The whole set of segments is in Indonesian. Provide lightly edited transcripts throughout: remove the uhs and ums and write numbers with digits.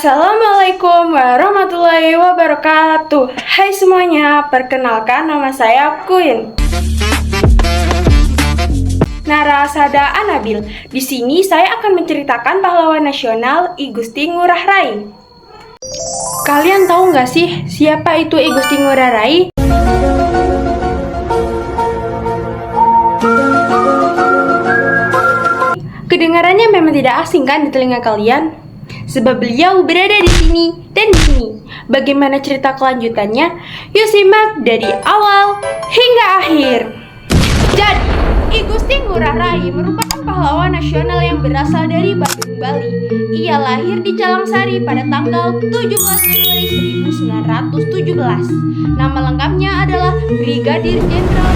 Assalamualaikum warahmatullahi wabarakatuh. Hai semuanya, perkenalkan nama saya Queen Narasada Anabil. Di sini saya akan menceritakan pahlawan nasional I Gusti Ngurah Rai. Kalian tahu nggak sih siapa itu I Gusti Ngurah Rai? Kedengarannya memang tidak asing kan di telinga kalian? Sebab beliau berada di sini dan di sini. Bagaimana cerita kelanjutannya? Yuk simak dari awal hingga akhir. Jadi, I Gusti Ngurah Rai merupakan pahlawan nasional yang berasal dari Badung, Bali. Ia lahir di Calangsari pada tanggal 17 Januari 1917. Nama lengkapnya adalah Brigadir Jenderal.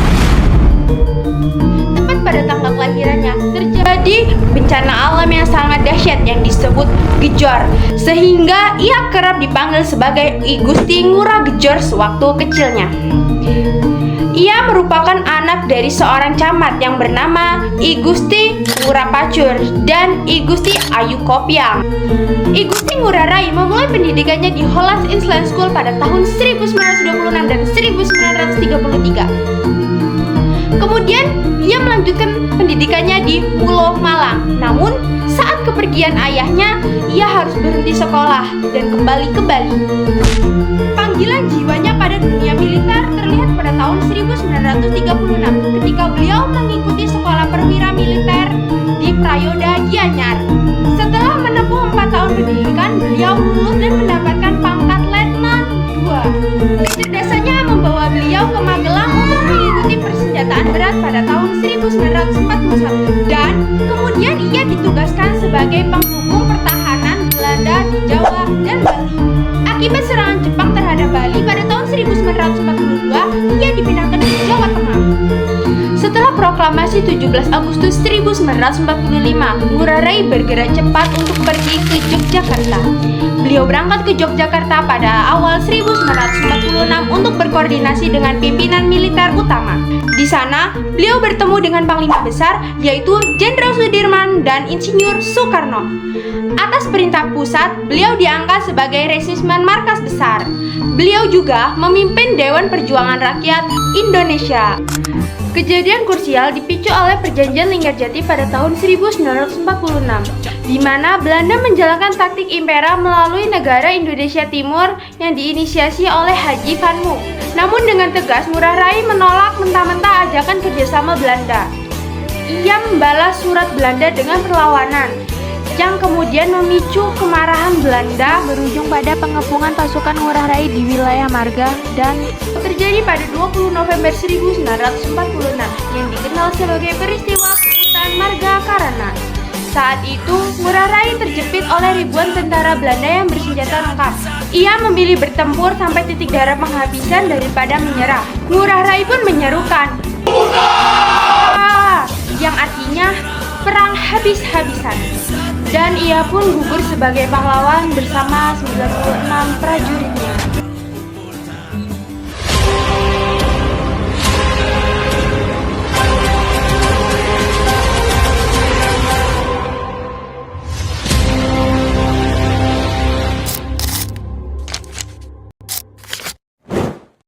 Tepat pada tanggal kelahirannya terjadi bencana alam yang sangat dahsyat yang disebut Gejor, sehingga ia kerap dipanggil sebagai I Gusti Ngurah Gejor sewaktu kecilnya. Ia merupakan anak dari seorang camat yang bernama I Gusti Ngurah Pacur dan I Gusti Ayu Kopiang. I Gusti Ngurah Rai memulai pendidikannya di Holland Island School pada tahun 1926 dan 1933. Kemudian ia melanjutkan pendidikannya di Pulau Malang. Namun saat kepergian ayahnya, ia harus berhenti sekolah dan kembali ke Bali. Panggilan jiwanya pada dunia militer terlihat pada tahun 1936 ketika beliau mengikuti sekolah perwira militer di Prayoda Gianyar. Setelah menempuh 4 tahun pendidikan, beliau lulus dan mendapatkan pangkat Letnan II. Kecerdasannya membawa beliau ke Magelang untuk mengikuti persenjataan berat pada tahun 1941 dan kemudian ia ditugaskan sebagai pendukung pertahanan Belanda di Jawa dan Bali. Akibat serangan Jepang terhadap Bali pada tahun 1942, ia dipindahkan ke Jawa Tengah. Setelah proklamasi 17 Agustus 1945, Ngurah Rai bergerak cepat untuk pergi ke Yogyakarta. Beliau berangkat ke Yogyakarta pada awal 1946 untuk berkoordinasi dengan pimpinan militer utama. Di sana, beliau bertemu dengan Panglima Besar, yaitu Jenderal Sudirman dan Insinyur Soekarno. Atas perintah pusat, beliau diangkat sebagai Resimen Markas Besar. Beliau juga memimpin Dewan Perjuangan Rakyat Indonesia. Kejadian krusial dipicu oleh Perjanjian Linggarjati pada tahun 1946, di mana Belanda menjalankan taktik impera melalui negara Indonesia Timur yang diinisiasi oleh Haji Van Mook. Namun dengan tegas, Ngurah Rai menolak mentah-mentah ajakan kerjasama Belanda. Ia membalas surat Belanda dengan perlawanan, yang kemudian memicu kemarahan Belanda berujung pada pengepungan pasukan Ngurah Rai di wilayah Marga dan terjadi pada 20 November 1946 yang dikenal sebagai peristiwa Perebutan Marga Karana. Saat itu, Ngurah Rai terjepit oleh ribuan tentara Belanda yang bersenjata lengkap. Ia memilih bertempur sampai titik darah penghabisan daripada menyerah. Ngurah Rai pun menyerukan yang artinya perang habis-habisan. Dan ia pun gugur sebagai pahlawan bersama 96 prajuritnya.